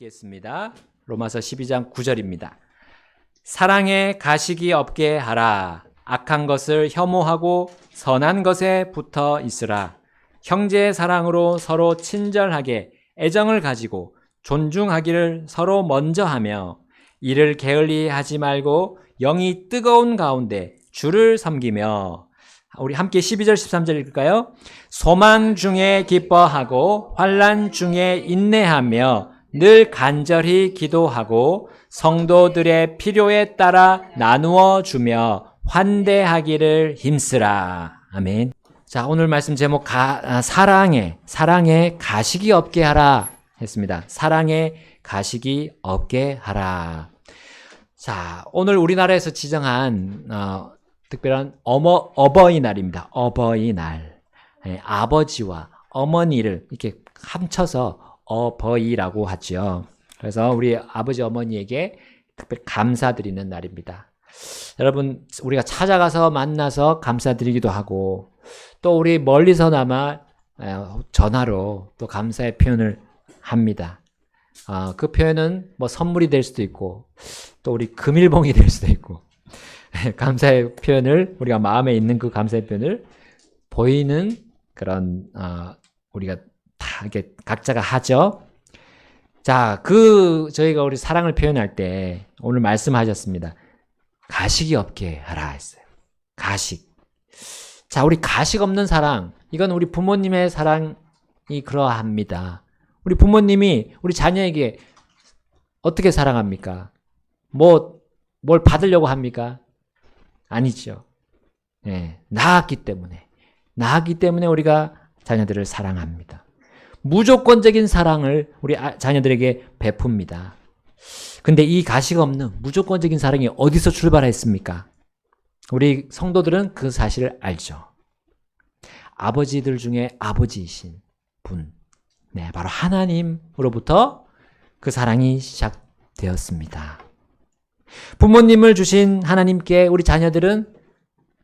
읽겠습니다. 로마서 12장 9절입니다. 사랑에 가식이 없게 하라. 악한 것을 혐오하고 선한 것에 붙어 있으라. 형제의 사랑으로 서로 친절하게 애정을 가지고 존중하기를 서로 먼저 하며 이를 게을리 하지 말고 영이 뜨거운 가운데 주를 섬기며. 우리 함께 12절 13절 읽을까요? 소망 중에 기뻐하고 환난 중에 인내하며 늘 간절히 기도하고 성도들의 필요에 따라 나누어 주며 환대하기를 힘쓰라. 아멘. 자, 오늘 말씀 제목 사랑에 가식이 없게 하라 했습니다. 사랑에 가식이 없게 하라. 자, 오늘 우리나라에서 지정한 특별한 어버이날입니다. 어버이날. 아버지와 어머니를 이렇게 합쳐서 어버이라고 하죠. 그래서 우리 아버지 어머니에게 특별히 감사드리는 날입니다. 여러분, 우리가 찾아가서 만나서 감사드리기도 하고 또 우리 멀리서나마 전화로 또 감사의 표현을 합니다. 그 표현은 뭐 선물이 될 수도 있고 또 우리 금일봉이 될 수도 있고 감사의 표현을 우리가 마음에 있는 그 감사의 표현을 보이는 그런 우리가 다 이렇게 각자가 하죠. 자, 저희가 우리 사랑을 표현할 때 오늘 말씀하셨습니다. 가식이 없게 하라 했어요. 가식. 자, 우리 가식 없는 사랑, 이건 우리 부모님의 사랑이 그러합니다. 우리 부모님이 우리 자녀에게 어떻게 사랑합니까? 뭘 받으려고 합니까? 아니죠. 낳았기 때문에 우리가 자녀들을 사랑합니다. 무조건적인 사랑을 우리 자녀들에게 베풉니다. 근데 이 가식 없는 무조건적인 사랑이 어디서 출발했습니까? 우리 성도들은 그 사실을 알죠. 아버지들 중에 아버지이신 분, 바로 하나님으로부터 그 사랑이 시작되었습니다. 부모님을 주신 하나님께 우리 자녀들은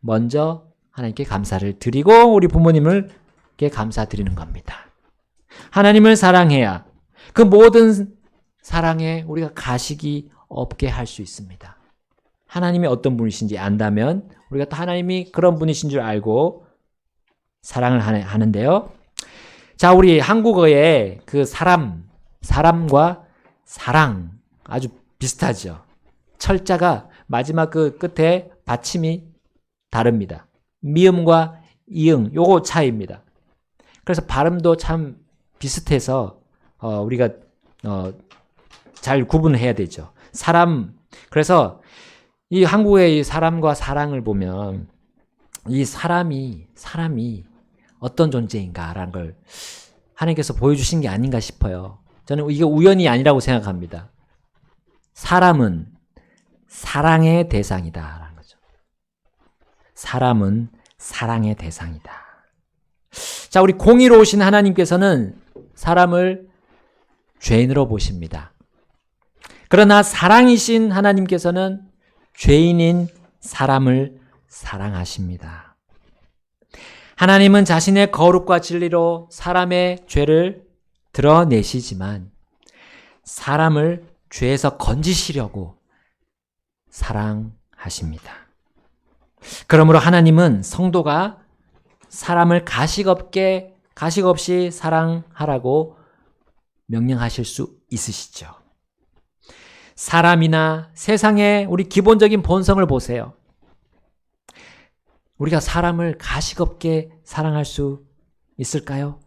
먼저 하나님께 감사를 드리고 우리 부모님께 감사드리는 겁니다. 하나님을 사랑해야 그 모든 사랑에 우리가 가식이 없게 할 수 있습니다. 하나님이 어떤 분이신지 안다면 우리가 또 하나님이 그런 분이신 줄 알고 사랑을 하는데요. 자, 우리 한국어의 그 사람과 사랑 아주 비슷하죠. 철자가 마지막 그 끝에 받침이 다릅니다. 미음과 이응, 요거 차이입니다. 그래서 발음도 참 비슷해서 우리가 잘 구분해야 되죠. 그래서 이 한국의 이 사람과 사랑을 보면 이 사람이 어떤 존재인가라는 걸 하나님께서 보여주신 게 아닌가 싶어요. 저는 이게 우연이 아니라고 생각합니다. 사람은 사랑의 대상이다라는 거죠. 사람은 사랑의 대상이다. 자, 우리 공의로우신 하나님께서는 사람을 죄인으로 보십니다. 그러나 사랑이신 하나님께서는 죄인인 사람을 사랑하십니다. 하나님은 자신의 거룩과 진리로 사람의 죄를 드러내시지만 사람을 죄에서 건지시려고 사랑하십니다. 그러므로 하나님은 성도가 사람을 가식 없이 사랑하라고 명령하실 수 있으시죠. 사람이나 세상의 우리 기본적인 본성을 보세요. 우리가 사람을 가식 없게 사랑할 수 있을까요?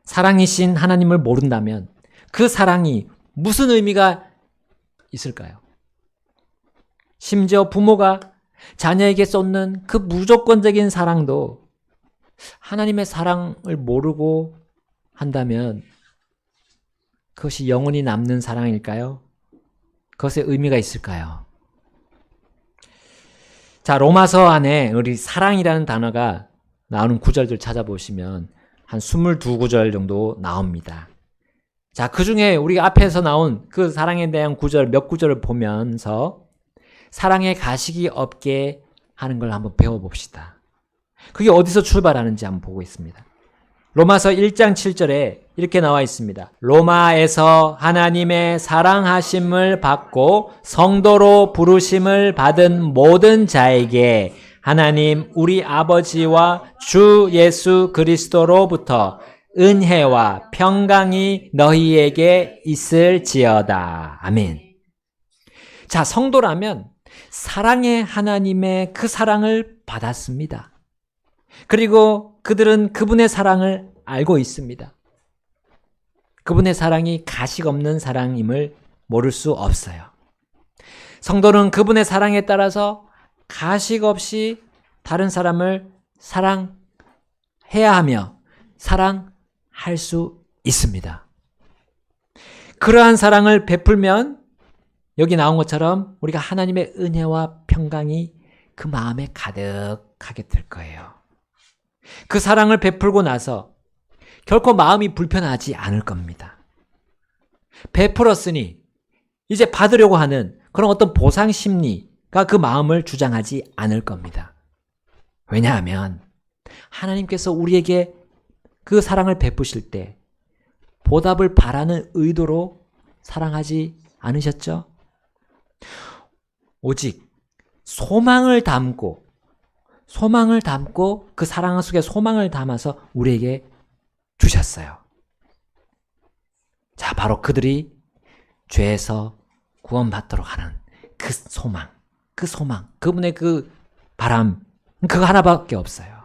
사랑이신 하나님을 모른다면 그 사랑이 무슨 의미가 있을까요? 심지어 부모가 자녀에게 쏟는 그 무조건적인 사랑도 하나님의 사랑을 모르고 한다면 그것이 영원히 남는 사랑일까요? 그것의 의미가 있을까요? 자, 로마서 안에 우리 사랑이라는 단어가 나오는 구절들 찾아보시면 한 22구절 정도 나옵니다. 자, 그 중에 우리가 앞에서 나온 그 사랑에 대한 몇 구절을 보면서 사랑에 가식이 없게 하는 걸 한번 배워봅시다. 그게 어디서 출발하는지 한번 보고 있습니다. 로마서 1장 7절에 이렇게 나와 있습니다. 로마에서 하나님의 사랑하심을 받고 성도로 부르심을 받은 모든 자에게 하나님 우리 아버지와 주 예수 그리스도로부터 은혜와 평강이 너희에게 있을지어다. 아멘. 자, 성도라면 사랑의 하나님의 그 사랑을 받았습니다. 그리고 그들은 그분의 사랑을 알고 있습니다. 그분의 사랑이 가식 없는 사랑임을 모를 수 없어요. 성도는 그분의 사랑에 따라서 가식 없이 다른 사람을 사랑해야 하며 사랑할 수 있습니다. 그러한 사랑을 베풀면 여기 나온 것처럼 우리가 하나님의 은혜와 평강이 그 마음에 가득하게 될 거예요. 그 사랑을 베풀고 나서 결코 마음이 불편하지 않을 겁니다. 베풀었으니 이제 받으려고 하는 그런 어떤 보상 심리가 그 마음을 주장하지 않을 겁니다. 왜냐하면 하나님께서 우리에게 그 사랑을 베푸실 때 보답을 바라는 의도로 사랑하지 않으셨죠? 오직 소망을 담고 그 사랑 속에 소망을 담아서 우리에게 주셨어요. 자, 바로 그들이 죄에서 구원받도록 하는 그 소망, 그분의 그 바람, 그거 하나밖에 없어요.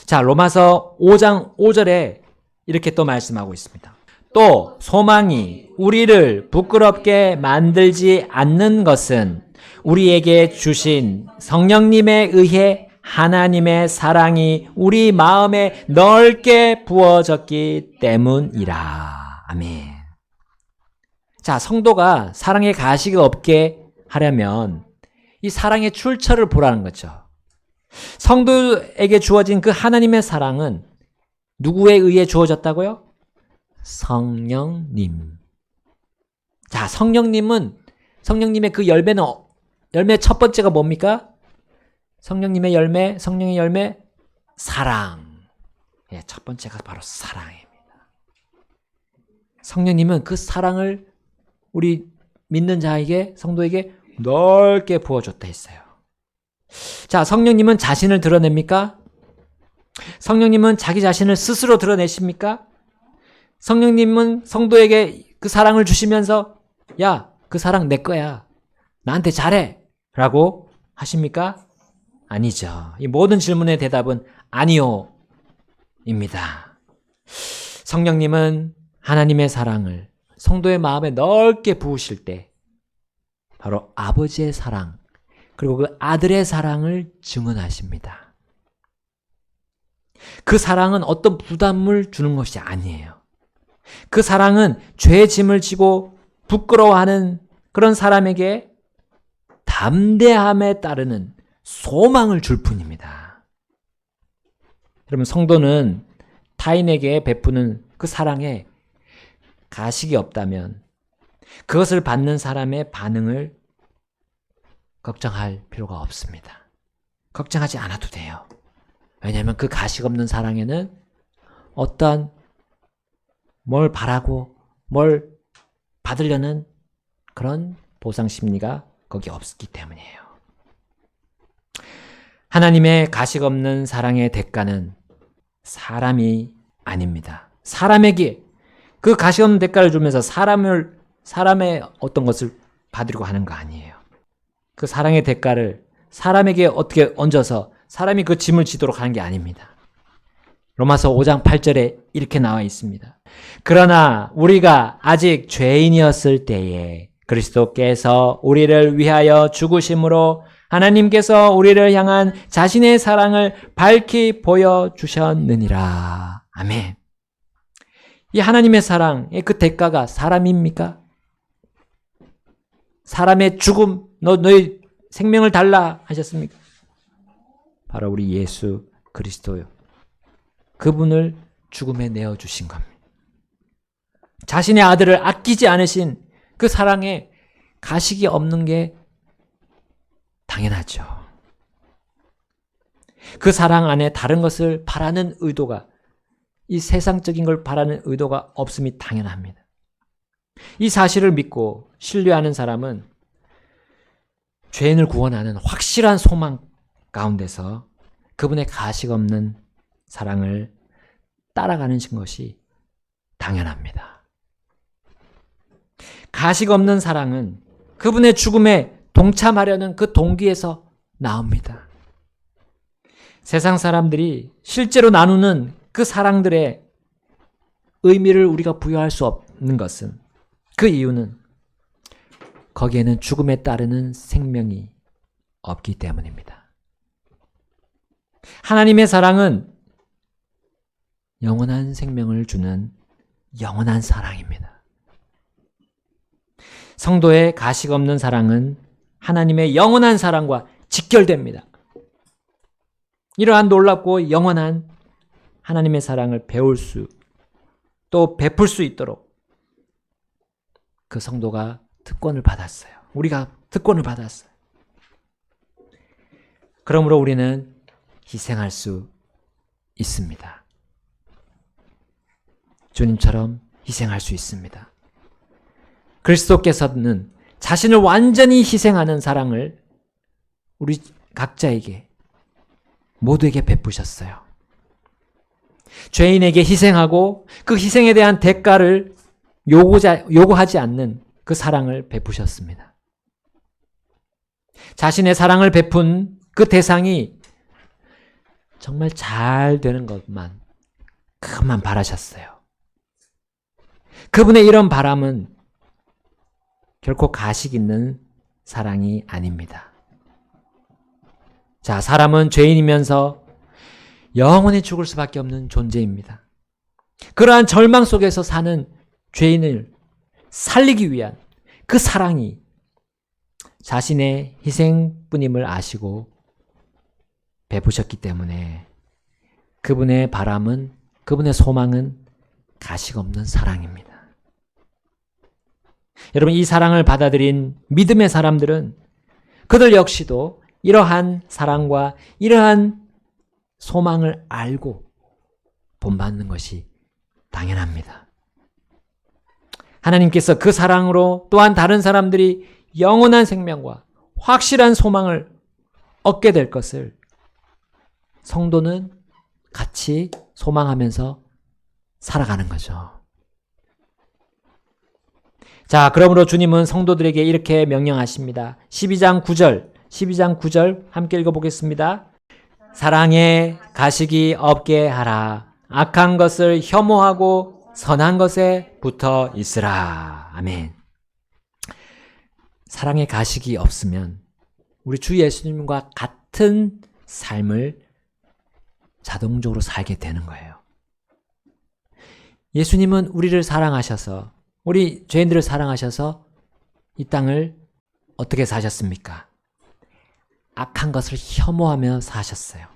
자, 로마서 5장 5절에 이렇게 또 말씀하고 있습니다. 또 소망이 우리를 부끄럽게 만들지 않는 것은 우리에게 주신 성령님에 의해 하나님의 사랑이 우리 마음에 넓게 부어졌기 때문이라. 아멘. 자, 성도가 사랑에 가식이 없게 하려면 이 사랑의 출처를 보라는 거죠. 성도에게 주어진 그 하나님의 사랑은 누구에 의해 주어졌다고요? 성령님. 자, 성령님의 그 열매 첫 번째가 뭡니까? 성령의 열매, 사랑. 예, 첫 번째가 바로 사랑입니다. 성령님은 그 사랑을 우리 믿는 자에게, 성도에게 넓게 부어줬다 했어요. 자, 성령님은 자신을 드러냅니까? 성령님은 자기 자신을 스스로 드러내십니까? 성령님은 성도에게 그 사랑을 주시면서 야, 그 사랑 내 거야. 나한테 잘해. 라고 하십니까? 아니죠. 이 모든 질문의 대답은 아니요. 입니다. 성령님은 하나님의 사랑을 성도의 마음에 넓게 부으실 때 바로 아버지의 사랑 그리고 그 아들의 사랑을 증언하십니다. 그 사랑은 어떤 부담을 주는 것이 아니에요. 그 사랑은 죄의 짐을 지고 부끄러워하는 그런 사람에게 담대함에 따르는 소망을 줄 뿐입니다. 여러분, 성도는 타인에게 베푸는 그 사랑에 가식이 없다면 그것을 받는 사람의 반응을 걱정할 필요가 없습니다. 걱정하지 않아도 돼요. 왜냐하면 그 가식 없는 사랑에는 어떠한 뭘 바라고 뭘 받으려는 그런 보상 심리가 거기 없기 때문이에요. 하나님의 가식 없는 사랑의 대가는 사람이 아닙니다. 사람에게 그 가식 없는 대가를 주면서 사람의 어떤 것을 받으려고 하는 거 아니에요. 그 사랑의 대가를 사람에게 어떻게 얹어서 사람이 그 짐을 지도록 하는 게 아닙니다. 로마서 5장 8절에 이렇게 나와 있습니다. 그러나 우리가 아직 죄인이었을 때에 그리스도께서 우리를 위하여 죽으심으로 하나님께서 우리를 향한 자신의 사랑을 밝히 보여주셨느니라. 아멘. 이 하나님의 사랑의 그 대가가 사람입니까? 사람의 죽음, 너의 생명을 달라 하셨습니까? 바로 우리 예수 그리스도요. 그분을 죽음에 내어주신 겁니다. 자신의 아들을 아끼지 않으신 그 사랑에 가식이 없는 게 당연하죠. 그 사랑 안에 다른 것을 바라는 의도가, 이 세상적인 걸 바라는 의도가 없음이 당연합니다. 이 사실을 믿고 신뢰하는 사람은 죄인을 구원하는 확실한 소망 가운데서 그분의 가식 없는 사랑을 따라가는 것이 당연합니다. 가식 없는 사랑은 그분의 죽음에 동참하려는 그 동기에서 나옵니다. 세상 사람들이 실제로 나누는 그 사랑들의 의미를 우리가 부여할 수 없는 것은, 그 이유는 거기에는 죽음에 따르는 생명이 없기 때문입니다. 하나님의 사랑은 영원한 생명을 주는 영원한 사랑입니다. 성도의 가식 없는 사랑은 하나님의 영원한 사랑과 직결됩니다. 이러한 놀랍고 영원한 하나님의 사랑을 배울 수, 또 베풀 수 있도록 그 성도가 특권을 받았어요. 우리가 특권을 받았어요. 그러므로 우리는 희생할 수 있습니다. 주님처럼 희생할 수 있습니다. 그리스도께서는 자신을 완전히 희생하는 사랑을 우리 각자에게, 모두에게 베푸셨어요. 죄인에게 희생하고 그 희생에 대한 대가를 요구하지 않는 그 사랑을 베푸셨습니다. 자신의 사랑을 베푼 그 대상이 정말 잘 되는 것만, 그것만 바라셨어요. 그분의 이런 바람은 결코 가식 있는 사랑이 아닙니다. 자, 사람은 죄인이면서 영원히 죽을 수밖에 없는 존재입니다. 그러한 절망 속에서 사는 죄인을 살리기 위한 그 사랑이 자신의 희생뿐임을 아시고 베푸셨기 때문에 그분의 바람은, 그분의 소망은 가식 없는 사랑입니다. 여러분, 이 사랑을 받아들인 믿음의 사람들은 그들 역시도 이러한 사랑과 이러한 소망을 알고 본받는 것이 당연합니다. 하나님께서 그 사랑으로 또한 다른 사람들이 영원한 생명과 확실한 소망을 얻게 될 것을 성도는 같이 소망하면서 살아가는 거죠. 자, 그러므로 주님은 성도들에게 이렇게 명령하십니다. 12장 9절 함께 읽어보겠습니다. 사랑에 가식이 없게 하라. 악한 것을 혐오하고 선한 것에 붙어 있으라. 아멘. 사랑에 가식이 없으면 우리 주 예수님과 같은 삶을 자동적으로 살게 되는 거예요. 예수님은 우리를 사랑하셔서, 우리 죄인들을 사랑하셔서 이 땅을 어떻게 사셨습니까? 악한 것을 혐오하며 사셨어요.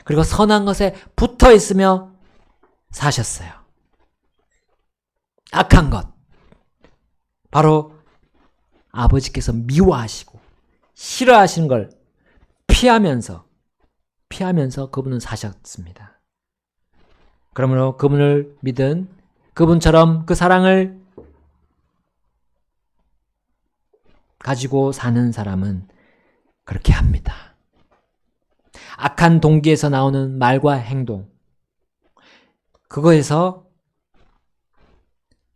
그리고 선한 것에 붙어 있으며 사셨어요. 악한 것, 바로 아버지께서 미워하시고 싫어하시는 걸 피하면서 그분은 사셨습니다. 그러므로 그분을 믿은, 그분처럼 그 사랑을 가지고 사는 사람은 그렇게 합니다. 악한 동기에서 나오는 말과 행동, 그거에서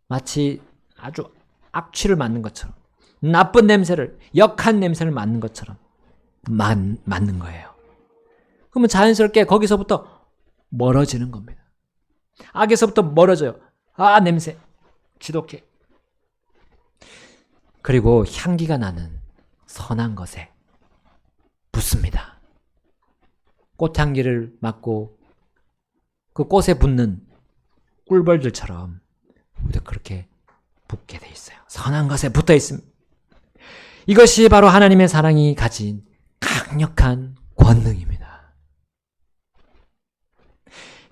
마치 아주 악취를 맡는 것처럼, 나쁜 냄새를, 역한 냄새를 맡는 것처럼 맡는 거예요. 그러면 자연스럽게 거기서부터 멀어지는 겁니다. 악에서부터 멀어져요. 아, 냄새 지독해. 그리고 향기가 나는 선한 것에 붙습니다. 꽃향기를 맡고 그 꽃에 붙는 꿀벌들처럼 우리도 그렇게 붙게 돼 있어요. 선한 것에 붙어 있습니다. 이것이 바로 하나님의 사랑이 가진 강력한 권능입니다.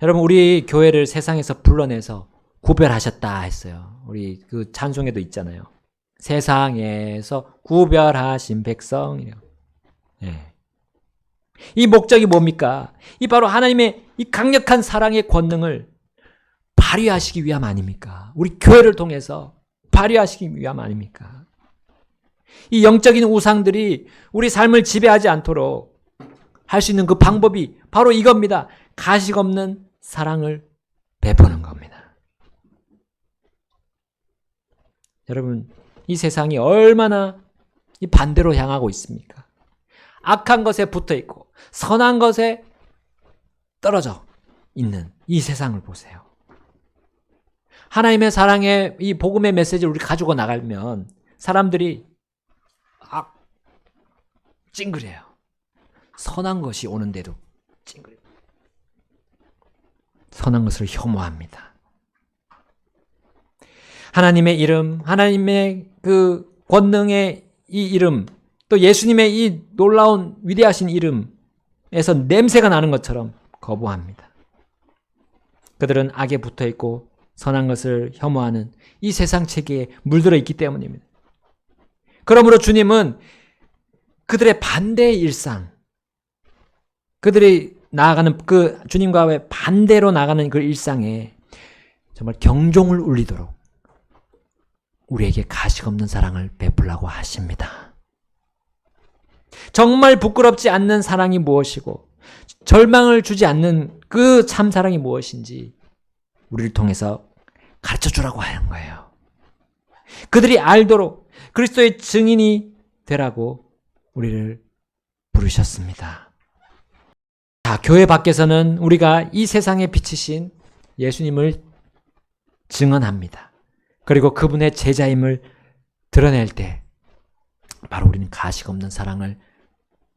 여러분, 우리 교회를 세상에서 불러내서 구별하셨다 했어요. 우리 그 찬송에도 있잖아요. 세상에서 구별하신 백성. 네. 이 목적이 뭡니까? 이 바로 하나님의 이 강력한 사랑의 권능을 발휘하시기 위함 아닙니까? 우리 교회를 통해서 발휘하시기 위함 아닙니까? 이 영적인 우상들이 우리 삶을 지배하지 않도록 할 수 있는 그 방법이 바로 이겁니다. 가식 없는 사랑을 베푸는 겁니다. 여러분, 이 세상이 얼마나 이 반대로 향하고 있습니까? 악한 것에 붙어 있고 선한 것에 떨어져 있는 이 세상을 보세요. 하나님의 사랑의 이 복음의 메시지를 우리 가지고 나가면 사람들이 찡그려요. 선한 것이 오는데도 찡그려요. 선한 것을 혐오합니다. 하나님의 이름, 하나님의 그 권능의 이 이름, 또 예수님의 이 놀라운 위대하신 이름에서 냄새가 나는 것처럼 거부합니다. 그들은 악에 붙어 있고 선한 것을 혐오하는 이 세상 체계에 물들어 있기 때문입니다. 그러므로 주님은 그들의 반대의 일상, 그들이 나아가는 그 주님과의 반대로 나가는 그 일상에 정말 경종을 울리도록 우리에게 가식 없는 사랑을 베풀라고 하십니다. 정말 부끄럽지 않는 사랑이 무엇이고 절망을 주지 않는 그 참 사랑이 무엇인지 우리를 통해서 가르쳐 주라고 하는 거예요. 그들이 알도록 그리스도의 증인이 되라고 우리를 부르셨습니다. 자, 교회 밖에서는 우리가 이 세상에 비치신 예수님을 증언합니다. 그리고 그분의 제자임을 드러낼 때 바로 우리는 가식 없는 사랑을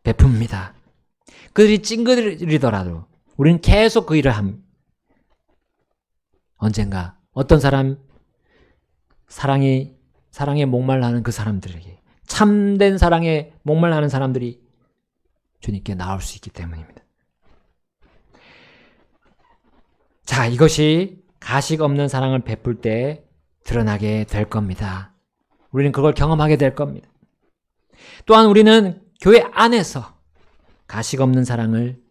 베풉니다. 그들이 찡그리더라도 우리는 계속 그 일을 합니다. 언젠가 어떤 사람, 사랑에 목말라하는 그 사람들에게, 참된 사랑에 목말라하는 사람들이 주님께 나올 수 있기 때문입니다. 자, 이것이 가식 없는 사랑을 베풀 때 드러나게 될 겁니다. 우리는 그걸 경험하게 될 겁니다. 또한 우리는 교회 안에서 가식 없는 사랑을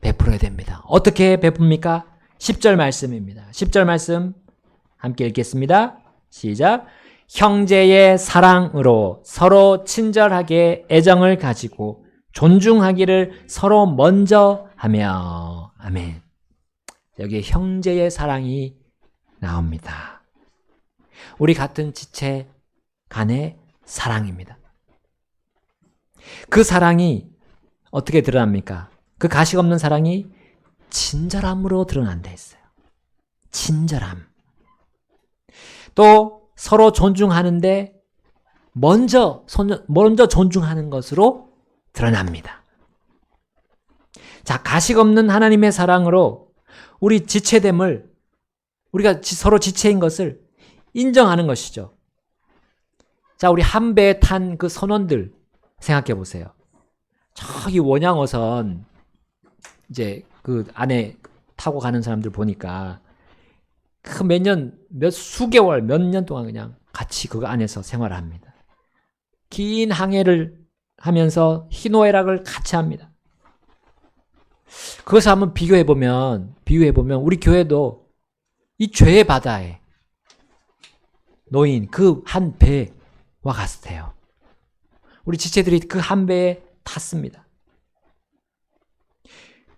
베풀어야 됩니다. 어떻게 베풉니까? 10절 말씀입니다. 10절 말씀 함께 읽겠습니다. 시작. 형제의 사랑으로 서로 친절하게 애정을 가지고 존중하기를 서로 먼저 하며. 아멘. 여기에 형제의 사랑이 나옵니다. 우리 같은 지체 간의 사랑입니다. 그 사랑이 어떻게 드러납니까? 그 가식 없는 사랑이 친절함으로 드러난다 했어요. 친절함. 또 서로 존중하는데 먼저 존중하는 것으로 드러납니다. 자, 가식 없는 하나님의 사랑으로 우리 지체됨을, 우리가 서로 지체인 것을 인정하는 것이죠. 자, 우리 한 배에 탄 그 선원들 생각해 보세요. 저기 원양어선 이제 그 안에 타고 가는 사람들 보니까 그 몇 수개월, 몇 년 동안 그냥 같이 그 안에서 생활을 합니다. 긴 항해를 하면서 희노애락을 같이 합니다. 그것을 한번 비교해보면 우리 교회도 이 죄의 바다에 놓인 그 한 배와 같아요. 우리 지체들이 그 한 배에 탔습니다.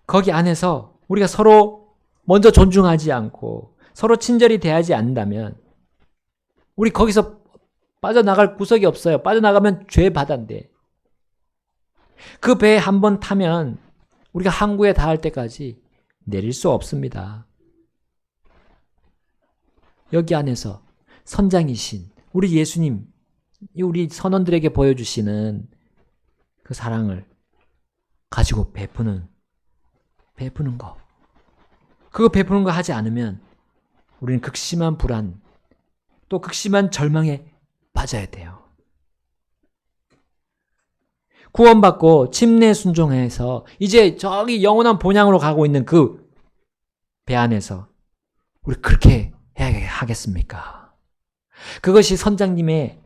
거기 안에서 우리가 서로 먼저 존중하지 않고 서로 친절히 대하지 않는다면 우리 거기서 빠져나갈 구석이 없어요. 빠져나가면 죄의 바다인데 그 배에 한번 타면 우리가 항구에 닿을 때까지 내릴 수 없습니다. 여기 안에서 선장이신 우리 예수님, 우리 선원들에게 보여주시는 그 사랑을 가지고 베푸는 거. 그거 베푸는 거 하지 않으면 우리는 극심한 불안, 또 극심한 절망에 빠져야 돼요. 구원받고 침례 순종해서 이제 저기 영원한 본향으로 가고 있는 그 배 안에서 우리 그렇게 해야 하겠습니까? 그것이 선장님이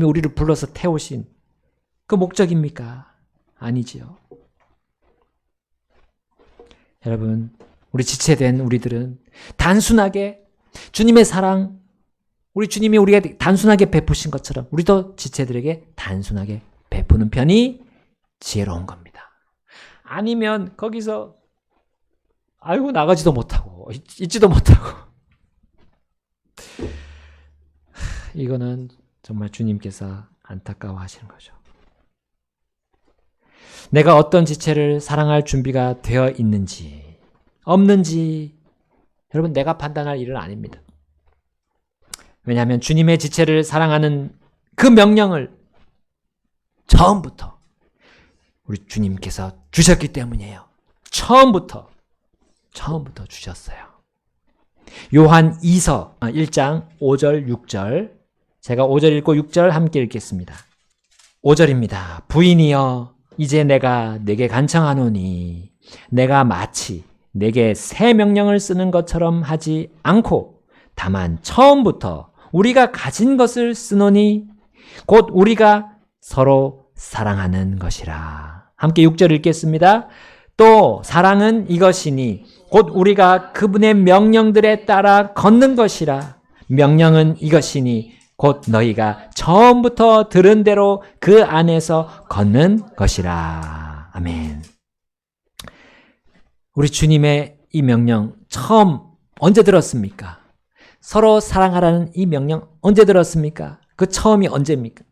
우리를 불러서 태우신 그 목적입니까? 아니지요. 여러분, 우리 지체된 우리들은 단순하게 주님의 사랑, 우리 주님이 우리에게 단순하게 베푸신 것처럼 우리도 지체들에게 단순하게 베푸는 편이 지혜로운 겁니다. 아니면 거기서 아이고 나가지도 못하고 있지도 못하고 이거는 정말 주님께서 안타까워하시는 거죠. 내가 어떤 지체를 사랑할 준비가 되어 있는지 없는지 여러분 내가 판단할 일은 아닙니다. 왜냐하면 주님의 지체를 사랑하는 그 명령을 처음부터 우리 주님께서 주셨기 때문이에요. 처음부터 주셨어요. 요한 2서 1장 5절 6절 제가 5절 읽고 6절 함께 읽겠습니다. 5절입니다. 부인이여 이제 내가 네게 간청하노니 내가 마치 네게 새 명령을 쓰는 것처럼 하지 않고 다만 처음부터 우리가 가진 것을 쓰노니 곧 우리가 서로 사랑하는 것이라. 함께 6절 읽겠습니다. 또 사랑은 이것이니 곧 우리가 그분의 명령들에 따라 걷는 것이라. 명령은 이것이니 곧 너희가 처음부터 들은 대로 그 안에서 걷는 것이라. 아멘. 우리 주님의 이 명령 처음 언제 들었습니까? 서로 사랑하라는 이 명령 언제 들었습니까? 그 처음이 언제입니까?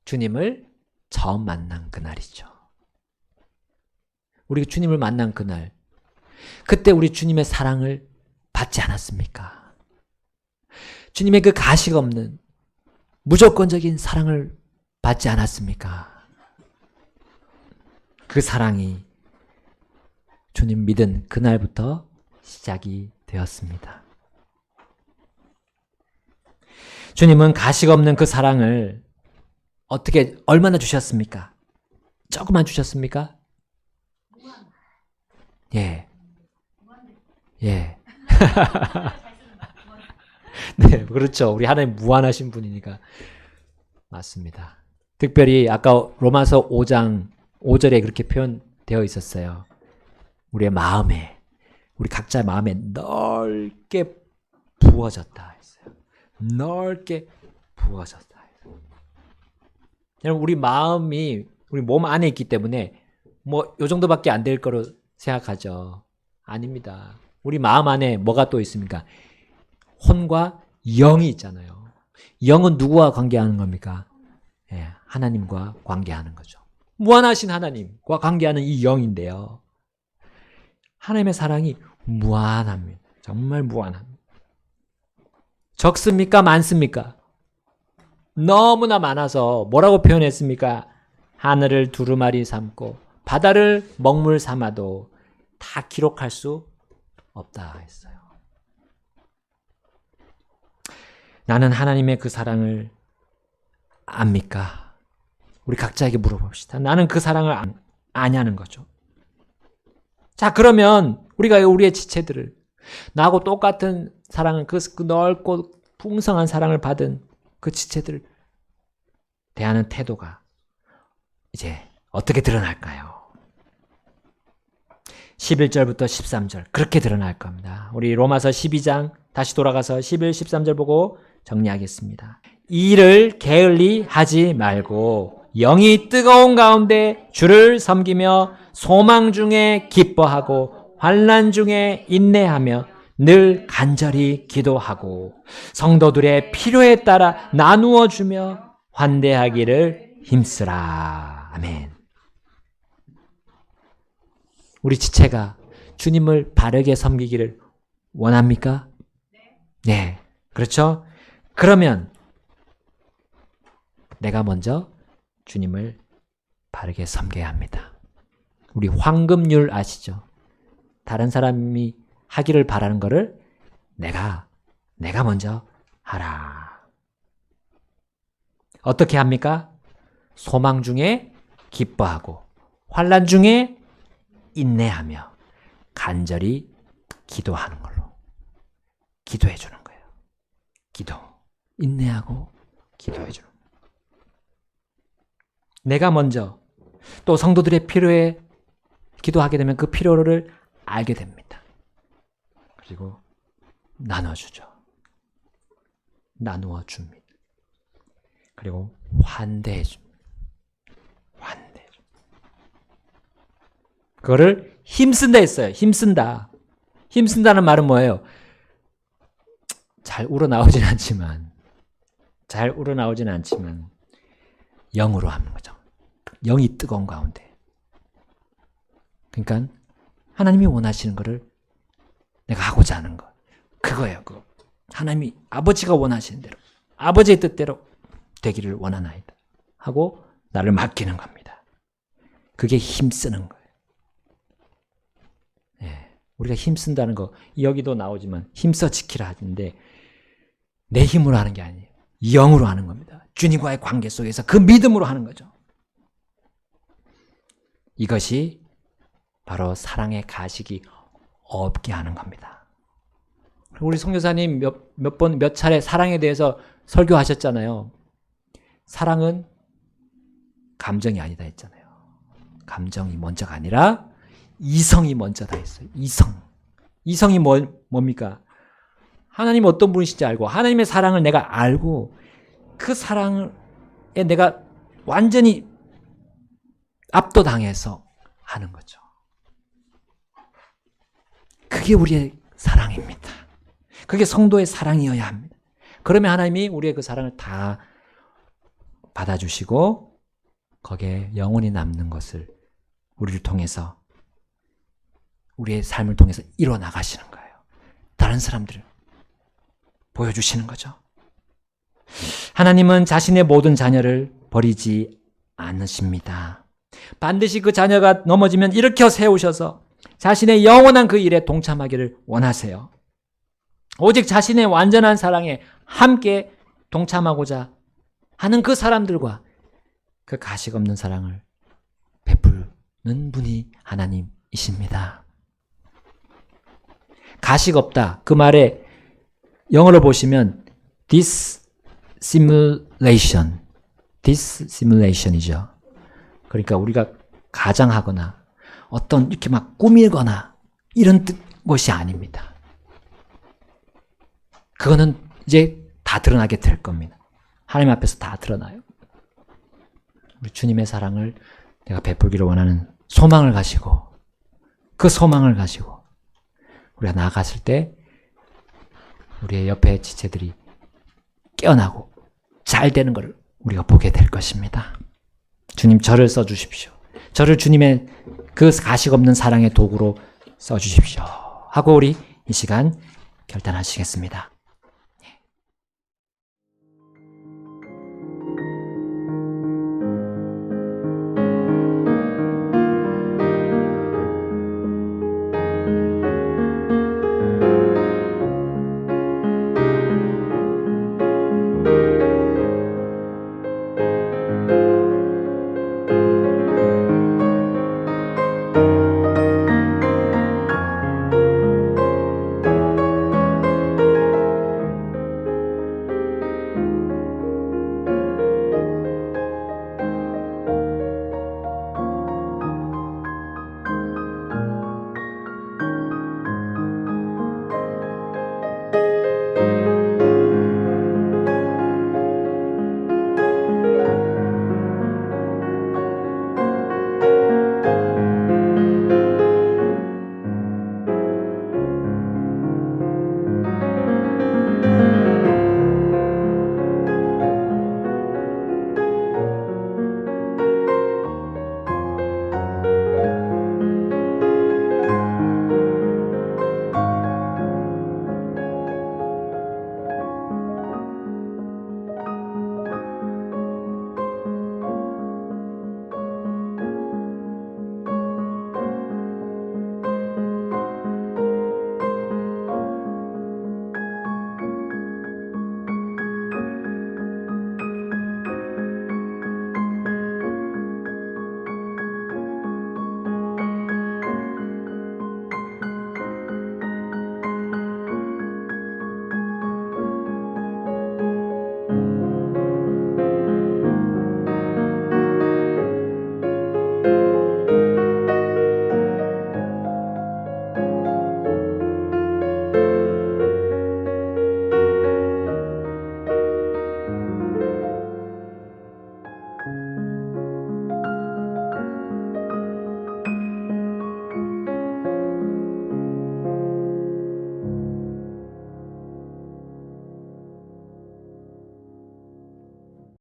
주님을 처음 만난 그날이죠. 우리 주님을 만난 그날, 그때 우리 주님의 사랑을 받지 않았습니까? 주님의 그 가식 없는 무조건적인 사랑을 받지 않았습니까? 그 사랑이 주님 믿은 그날부터 시작이 되었습니다. 주님은 가식 없는 그 사랑을 어떻게 얼마나 주셨습니까? 조금만 주셨습니까? 예. 네, 그렇죠. 우리 하나님 무한하신 분이니까. 맞습니다. 특별히 아까 로마서 5장 5절에 그렇게 표현되어 있었어요. 우리의 마음에, 우리 각자의 마음에 넓게 부어졌다 했어요. 넓게 부어졌다 했어요. 여러분, 우리 마음이 우리 몸 안에 있기 때문에 뭐 요 정도밖에 안 될 거로 생각하죠. 아닙니다. 우리 마음 안에 뭐가 또 있습니까? 혼과 영이 있잖아요. 영은 누구와 관계하는 겁니까? 예, 하나님과 관계하는 거죠. 무한하신 하나님과 관계하는 이 영인데요. 하나님의 사랑이 무한합니다. 정말 무한합니다. 적습니까? 많습니까? 너무나 많아서 뭐라고 표현했습니까? 하늘을 두루마리 삼고 바다를 먹물 삼아도 다 기록할 수 없다 했어요. 나는 하나님의 그 사랑을 압니까? 우리 각자에게 물어봅시다. 나는 그 사랑을 아냐는 거죠. 자, 그러면 우리가 우리의 지체들을 나하고 똑같은 사랑을 그 넓고 풍성한 사랑을 받은 그 지체들을 대하는 태도가 이제 어떻게 드러날까요? 11절부터 13절 그렇게 드러날 겁니다. 우리 로마서 12장 다시 돌아가서 11, 13절 보고 정리하겠습니다. 이 일을 게을리 하지 말고 영이 뜨거운 가운데 주를 섬기며 소망 중에 기뻐하고 환난 중에 인내하며 늘 간절히 기도하고 성도들의 필요에 따라 나누어 주며 환대하기를 힘쓰라. 아멘. 우리 지체가 주님을 바르게 섬기기를 원합니까? 네. 그렇죠? 그러면 내가 먼저 주님을 바르게 섬겨야 합니다. 우리 황금률 아시죠? 다른 사람이 하기를 바라는 거를 내가 먼저 하라. 어떻게 합니까? 소망 중에 기뻐하고 환난 중에 인내하며 간절히 기도하는 걸로 기도해 주는 거예요. 기도. 인내하고 기도해 주는 거예요. 내가 먼저 또 성도들의 필요에 기도하게 되면 그 필요를 알게 됩니다. 그리고 나눠주죠. 나누어 줍니다. 그리고 환대해 줍니다. 환대해 줍니다. 그거를 힘쓴다 했어요. 힘쓴다. 힘쓴다는 말은 뭐예요? 잘 우러나오진 않지만 영으로 하는 거죠. 영이 뜨거운 가운데. 그러니까 하나님이 원하시는 거를 내가 하고자 하는 거. 그거예요. 그거. 하나님이 아버지가 원하시는 대로 아버지의 뜻대로 되기를 원하나이다 하고 나를 맡기는 겁니다. 그게 힘쓰는 거예요. 예, 우리가 힘쓴다는 거 여기도 나오지만 힘써 지키라 하는데 내 힘으로 하는 게 아니에요. 영으로 하는 겁니다. 주님과의 관계 속에서 그 믿음으로 하는 거죠. 이것이 바로 사랑의 가식이 없게 하는 겁니다. 우리 선교사님 몇 차례 사랑에 대해서 설교하셨잖아요. 사랑은 감정이 아니다 했잖아요. 감정이 먼저가 아니라 이성이 먼저다 했어요. 이성이 뭡니까? 하나님 어떤 분이신지 알고 하나님의 사랑을 내가 알고 그 사랑에 내가 완전히 압도당해서 하는 거죠. 그게 우리의 사랑입니다. 그게 성도의 사랑이어야 합니다. 그러면 하나님이 우리의 그 사랑을 다 받아주시고 거기에 영원히 남는 것을 우리를 통해서 우리의 삶을 통해서 이뤄나가시는 거예요. 다른 사람들을 보여주시는 거죠. 하나님은 자신의 모든 자녀를 버리지 않으십니다. 반드시 그 자녀가 넘어지면 일으켜 세우셔서 자신의 영원한 그 일에 동참하기를 원하세요. 오직 자신의 완전한 사랑에 함께 동참하고자 하는 그 사람들과 그 가식 없는 사랑을 베푸는 분이 하나님이십니다. 가식 없다. 그 말에 영어로 보시면 dissimulation이죠. 그러니까 우리가 가장하거나 어떤 이렇게 막 꾸미거나 이런 것이 아닙니다. 그거는 이제 다 드러나게 될 겁니다. 하나님 앞에서 다 드러나요. 우리 주님의 사랑을 내가 베풀기를 원하는 소망을 가지고 그 소망을 가지고 우리가 나아갔을 때 우리의 옆에 지체들이 깨어나고 잘 되는 것을 우리가 보게 될 것입니다. 주님 저를 써주십시오. 저를 주님의 그 가식 없는 사랑의 도구로 써주십시오. 하고 우리 이 시간 결단하시겠습니다.